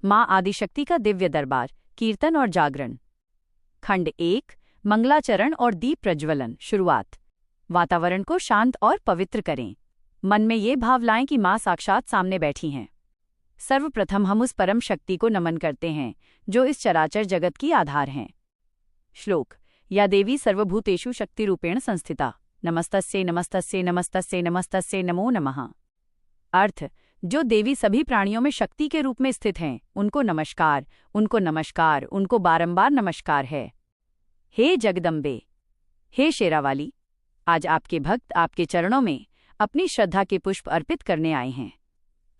माँ आदिशक्ति का दिव्य दरबार, कीर्तन और जागरण। खंड 1, मंगलाचरण और दीप प्रज्वलन। शुरुआत। वातावरण को शांत और पवित्र करें। मन में ये भाव लाएं कि माँ साक्षात सामने बैठी हैं। सर्वप्रथम हम उस परम शक्ति को नमन करते हैं जो इस चराचर जगत की आधार हैं। श्लोक। या देवी सर्वभूतेषु शक्तिरूपेण संस्थिता, नमस्तस्यै नमस्तस्यै नमस्तस्यै नमस्तस्यै नमो नमः। अर्थ। जो देवी सभी प्राणियों में शक्ति के रूप में स्थित हैं, उनको नमस्कार, उनको नमस्कार, उनको बारंबार नमस्कार है। हे जगदम्बे, हे शेरावाली, आज आपके भक्त आपके चरणों में अपनी श्रद्धा के पुष्प अर्पित करने आए हैं।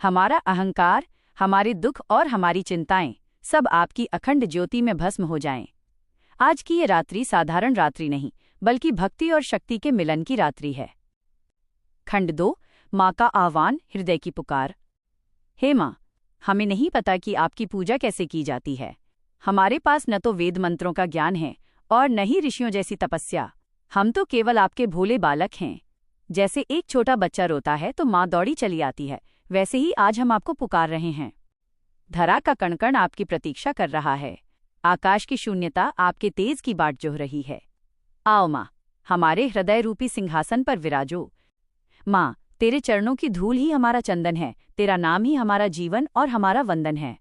हमारा अहंकार, हमारे दुख और हमारी चिंताएं सब आपकी अखंड ज्योति में भस्म हो जाएं। आज की ये रात्रि साधारण रात्रि नहीं, बल्कि भक्ति और शक्ति के मिलन की रात्रि है। खंड 2, माँ का आह्वान, हृदय की पुकार। हे माँ, हमें नहीं पता कि आपकी पूजा कैसे की जाती है। हमारे पास न तो वेद मंत्रों का ज्ञान है और न ही ऋषियों जैसी तपस्या। हम तो केवल आपके भोले बालक हैं। जैसे एक छोटा बच्चा रोता है तो माँ दौड़ी चली आती है, वैसे ही आज हम आपको पुकार रहे हैं। धरा का कण-कण आपकी प्रतीक्षा कर रहा है। आकाश की शून्यता आपके तेज की बाट जोह रही है। आओ माँ, हमारे हृदय रूपी सिंहासन पर विराजो। माँ, तेरे चरणों की धूल ही हमारा चंदन है, तेरा नाम ही हमारा जीवन और हमारा वंदन है।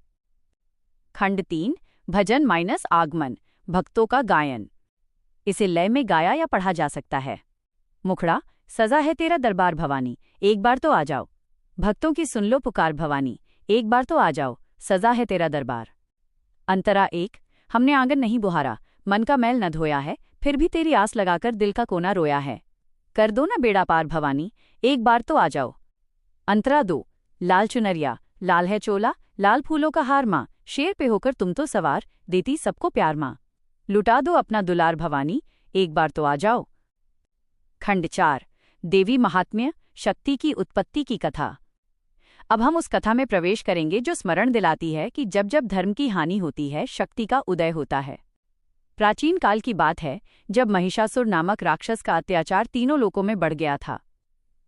खंड 3, भजन माइनस आगमन, भक्तों का गायन। इसे लय में गाया या पढ़ा जा सकता है। मुखड़ा। सजा है तेरा दरबार भवानी, एक बार तो आ जाओ। भक्तों की सुन लो पुकार भवानी, एक बार तो आ जाओ, सजा है तेरा दरबार। अंतरा 1। हमने आंगन नहीं बुहारा, मन का मैल न धोया है, फिर भी तेरी आस लगाकर दिल का कोना रोया है। कर दो ना बेड़ा पार भवानी, एक बार तो आ जाओ। अंतरा 2। लाल चुनरिया, लाल है चोला, लाल फूलों का हार माँ, शेर पे होकर तुम तो सवार, देती सबको प्यार माँ। लुटा दो अपना दुलार भवानी, एक बार तो आ जाओ। खंड 4, देवी महात्म्य, शक्ति की उत्पत्ति की कथा। अब हम उस कथा में प्रवेश करेंगे जो स्मरण दिलाती है कि जब जब धर्म की हानि होती है, शक्ति का उदय होता है। प्राचीन काल की बात है, जब महिषासुर नामक राक्षस का अत्याचार तीनों लोकों में बढ़ गया था।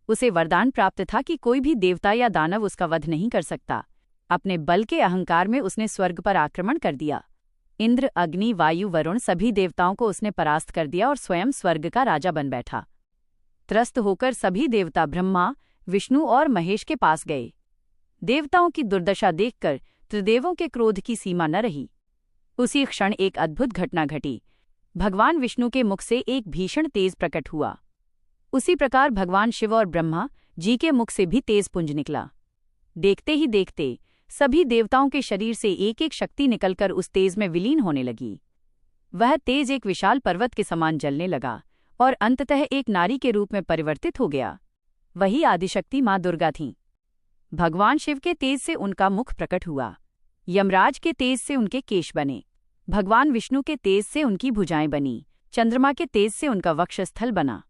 उसे वरदान प्राप्त था कि कोई भी देवता या दानव उसका वध नहीं कर सकता। अपने बल के अहंकार में उसने स्वर्ग पर आक्रमण कर दिया। इंद्र, अग्नि, वायु, वरुण सभी देवताओं को उसने परास्त कर दिया और स्वयं स्वर्ग का राजा बन बैठा। त्रस्त होकर सभी देवता ब्रह्मा, विष्णु और महेश के पास गए। देवताओं की दुर्दशा देखकर त्रिदेवों के क्रोध की सीमा न रही। उसी क्षण एक अद्भुत घटना घटी। भगवान विष्णु के मुख से एक भीषण तेज प्रकट हुआ। उसी प्रकार भगवान शिव और ब्रह्मा जी के मुख से भी तेज पुंज निकला। देखते ही देखते सभी देवताओं के शरीर से एक एक शक्ति निकलकर उस तेज में विलीन होने लगी। वह तेज एक विशाल पर्वत के समान जलने लगा और अंततः एक नारी के रूप में परिवर्तित हो गया। वही आदिशक्ति माँ दुर्गा थीं। भगवान शिव के तेज से उनका मुख प्रकट हुआ। यमराज के तेज से उनके केश बने। भगवान विष्णु के तेज से उनकी भुजाएं बनी। चंद्रमा के तेज से उनका वक्षस्थल बना।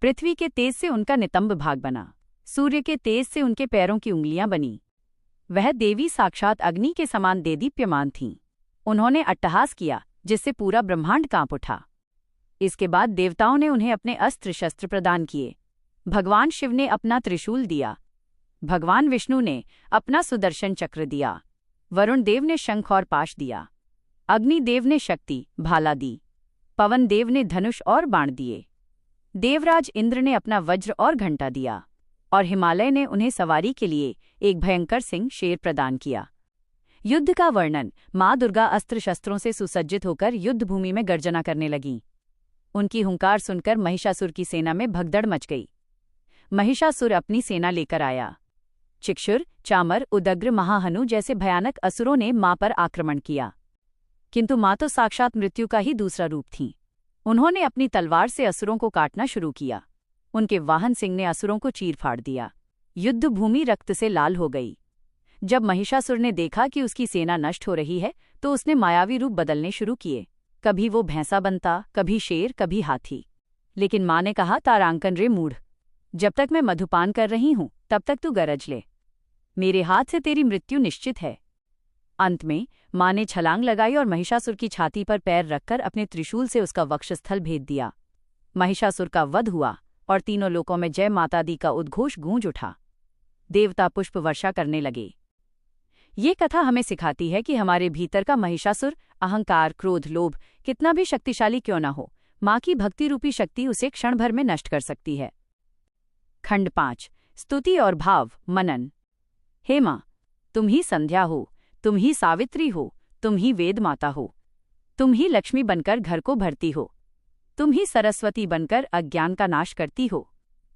पृथ्वी के तेज से उनका नितंब भाग बना। सूर्य के तेज से उनके पैरों की उंगलियां बनी। वह देवी साक्षात अग्नि के समान देदीप्यमान थीं। उन्होंने अट्टहास किया, जिससे पूरा ब्रह्मांड कांप उठा। इसके बाद देवताओं ने उन्हें अपने अस्त्र शस्त्र प्रदान किए। भगवान शिव ने अपना त्रिशूल दिया। भगवान विष्णु ने अपना सुदर्शन चक्र दिया। वरुण देव ने शंख और पाश दिया। अग्निदेव ने शक्ति, भाला दी। पवन देव ने धनुष और बाण दिए। देवराज इंद्र ने अपना वज्र और घंटा दिया। और हिमालय ने उन्हें सवारी के लिए एक भयंकर सिंह, शेर प्रदान किया। युद्ध का वर्णन। माँ दुर्गा अस्त्र शस्त्रों से सुसज्जित होकर युद्ध भूमि में गर्जना करने लगीं। उनकी हुंकार सुनकर महिषासुर की सेना में भगदड़ मच गई। महिषासुर अपनी सेना लेकर आया। चिक्षुर, चामर, उदग्र, महाहनु जैसे भयानक असुरों ने माँ पर आक्रमण किया। किंतु माँ तो साक्षात मृत्यु का ही दूसरा रूप थीं। उन्होंने अपनी तलवार से असुरों को काटना शुरू किया। उनके वाहन सिंह ने असुरों को चीर फाड़ दिया। युद्ध भूमि रक्त से लाल हो गई। जब महिषासुर ने देखा कि उसकी सेना नष्ट हो रही है, तो उसने मायावी रूप बदलने शुरू किए। कभी वो भैंसा बनता, कभी शेर, कभी हाथी। लेकिन माँ ने कहा, तारांकन रे मूढ़, जब तक मैं मधुपान कर रही हूं तब तक तू गरज ले। मेरे हाथ से तेरी मृत्यु निश्चित है। अंत में माँ ने छलांग लगाई और महिषासुर की छाती पर पैर रखकर अपने त्रिशूल से उसका वक्षस्थल भेद दिया। महिषासुर का वध हुआ और तीनों लोकों में जय माता दी का उद्घोष गूंज उठा। देवता पुष्प वर्षा करने लगे। ये कथा हमें सिखाती है कि हमारे भीतर का महिषासुर, अहंकार, क्रोध, लोभ कितना भी शक्तिशाली क्यों ना हो, माँ की भक्ति रूपी शक्ति उसे क्षण भर में नष्ट कर सकती है। खंड 5 स्तुति और भाव मनन। हे माँ, तुम ही संध्या हो, तुम ही सावित्री हो, तुम ही वेद माता हो, तुम ही लक्ष्मी बनकर घर को भरती हो, तुम ही सरस्वती बनकर अज्ञान का नाश करती हो,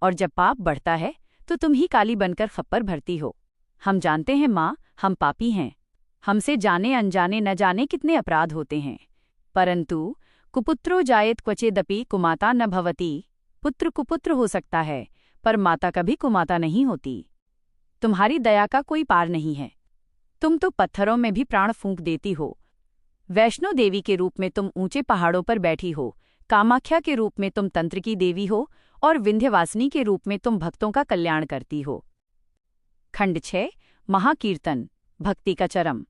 और जब पाप बढ़ता है तो तुम ही काली बनकर खप्पर भरती हो। हम जानते हैं माँ, हम पापी हैं, हमसे जाने अनजाने न जाने कितने अपराध होते हैं, परंतु कुपुत्रो जायेत क्वचेदपि कुमाता न भवति। पुत्र कुपुत्र हो सकता है, पर माता कभी कुमाता नहीं होती। तुम्हारी दया का कोई पार नहीं है। तुम तो पत्थरों में भी प्राण फूंक देती हो। वैष्णो देवी के रूप में तुम ऊंचे पहाड़ों पर बैठी हो, कामाख्या के रूप में तुम तंत्र की देवी हो, और विंध्यवासिनी के रूप में तुम भक्तों का कल्याण करती हो। खंड 6 महाकीर्तन भक्ति का चरम।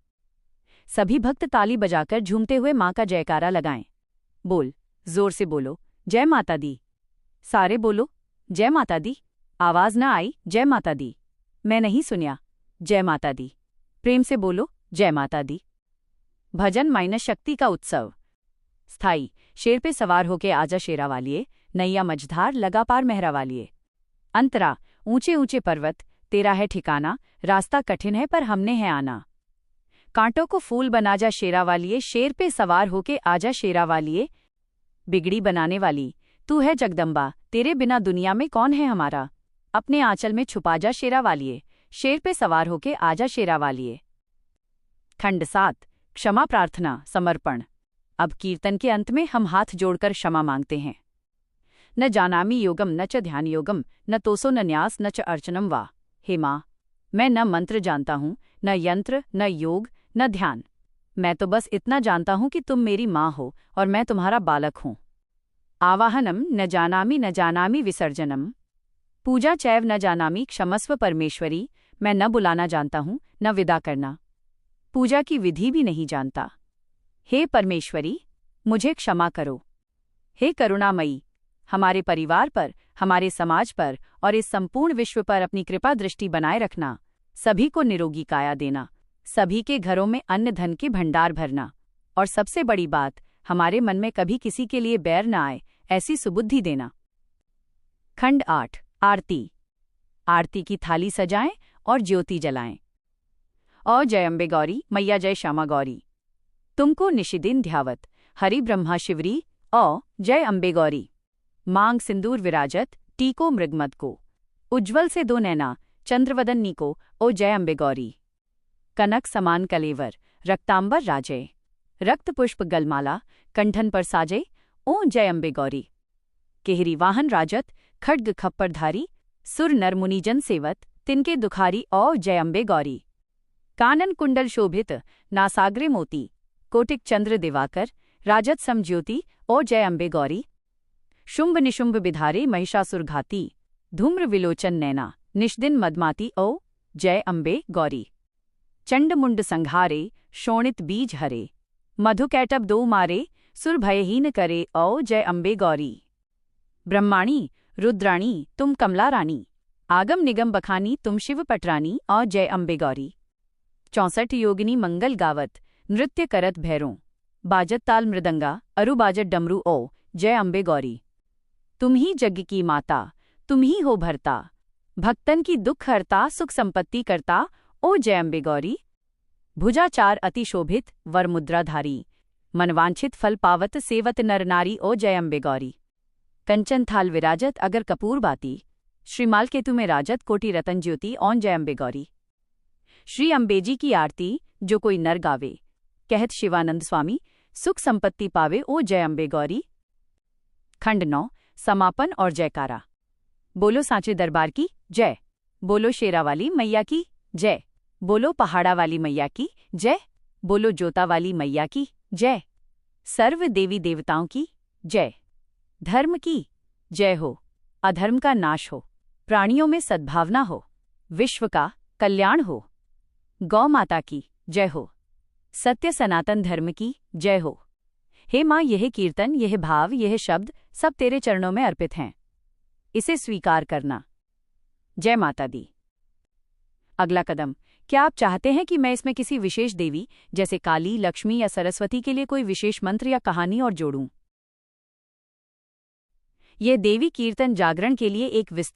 सभी भक्त ताली बजाकर झूमते हुए माँ का जयकारा लगाएं। बोल, जोर से बोलो, जय माता दी। सारे बोलो, जय माता दी। आवाज न आई, जय माता दी। मैं नहीं सुनिया, जय माता दी। प्रेम से बोलो, जय माता दी। भजन माइनस शक्ति का उत्सव। स्थाई शेर पे सवार होके आजा शेरा वालिए, नैया मझधार लगा पार मेहरा वालिए। अंतरा ऊंचे ऊंचे पर्वत, तेरा है ठिकाना, रास्ता कठिन है पर हमने है आना। कांटों को फूल बना जा शेरा वालिए, शेर पे सवार होके आजा शेरा वालिए। बिगड़ी बनाने वाली तू है जगदम्बा, तेरे बिना दुनिया में कौन है हमारा। अपने आंचल में छुपा जा शेरा वालिए, शेर पे सवार होके आजा शेरा वालिए। खंड 7 क्षमा प्रार्थना समर्पण। अब कीर्तन के अंत में हम हाथ जोड़कर क्षमा मांगते हैं। न जानामि योगम न च ध्यान योगम, न तोसो न न्यास न च अर्चनम वा। हे माँ, मैं न मंत्र जानता हूँ, न यंत्र, न योग, न ध्यान। मैं तो बस इतना जानता हूँ कि तुम मेरी माँ हो और मैं तुम्हारा बालक हूँ। आवाहनम न जानामि विसर्जनम। पूजा चैव न जानामि क्षमस्व परमेश्वरी। मैं न बुलाना जानता हूँ, न विदा करना। पूजा की विधि भी नहीं जानता। हे परमेश्वरी, मुझे क्षमा करो। हे करुणामयी, हमारे परिवार पर, हमारे समाज पर और इस संपूर्ण विश्व पर अपनी कृपा दृष्टि बनाए रखना। सभी को निरोगी काया देना, सभी के घरों में अन्न धन के भंडार भरना, और सबसे बड़ी बात, हमारे मन में कभी किसी के लिए बैर न आए, ऐसी सुबुद्धि देना। खंड 8 आरती। आरती की थाली सजाएं और ज्योति जलाएं। ओ जय अम्बे गौरी, मैया जय श्यामा गौरी। तुमको निशिदिन ध्यावत, हरि ब्रह्मा शिवरी। ओ जय अम्बे गौरी। मांग सिंदूर विराजत, टीको मृगमद को। उज्ज्वल से दो नैना, चंद्रवदन्नी को। ओ जय अम्बे गौरी। कनक समान कलेवर, रक्तांबर राजे। रक्त पुष्प गलमाला, कंठन पर साजे। ओ जय अम्बे गौरी। केहरी वाहन राजत, खड्ग खप्परधारी। सुर नर मुनिजन सेवत, तिनके दुखारी। ओ जय अम्बे गौरी। कानन कुंडल शोभित, नासाग्रे मोती। कोटिक चंद्र दिवाकर, राजत समज्योति। ओ जय अम्बे गौरी। शुंभ निशुंभ बिधारे, महिषासुर घाती। धूम्र विलोचन नैना, निष्दिन मदमाती। ओ जय अम्बे गौरी। चंड मुंड संघारे, शोणित बीज हरे। मधुकैटभ दो मारे, सुर भयहीन करे। ओ जय अम्बे गौरी। ब्रह्माणी रुद्राणी तुम कमला रानी। आगम निगम बखानी तुम शिव पटरानी। ओ जय अम्बे गौरी। 64 योगिनी मंगल गावत, नृत्य करत भैरों। बाजत ताल मृदंगा, अरु बाजत डमरू। ओ जय अम्बे गौरी। तुम ही जग की माता, तुम ही हो भरता। भक्तन की दुख हरता, सुख संपत्ति करता। ओ जय अम्बे गौरी। भुजाचार अति शोभित, वर मुद्राधारी। मनवांछित फल पावत, सेवत नर नारी। ओ जय अम्बे गौरी। कंचन थाल विराजत, अगर कपूर बाती। श्रीमाल केतु में राजत, कोटि रतन ज्योति। ओं जय अम्बे गौरी। श्री अम्बेजी की आरती जो कोई नर गावे, कहत शिवानंद स्वामी, सुख संपत्ति पावे। ओ जय अम्बे गौरी। खंड 9 समापन और जयकारा। बोलो सांचे दरबार की जय। बोलो शेरा वाली मैया की जय। बोलो पहाड़ा वाली मैया की जय। बोलो जोता वाली मैया की जय। सर्व देवी देवताओं की जय। धर्म की जय हो, अधर्म का नाश हो, प्राणियों में सद्भावना हो, विश्व का कल्याण हो। गौ माता की जय हो, सत्य सनातन धर्म की जय हो। हे माँ, यह कीर्तन, यह भाव, यह शब्द सब तेरे चरणों में अर्पित हैं। इसे स्वीकार करना। जय माता दी। अगला कदम क्या आप चाहते हैं कि मैं इसमें किसी विशेष देवी जैसे काली, लक्ष्मी या सरस्वती के लिए कोई विशेष मंत्र या कहानी और जोड़ूं? ये देवी कीर्तन जागरण के लिए एक विस्तृत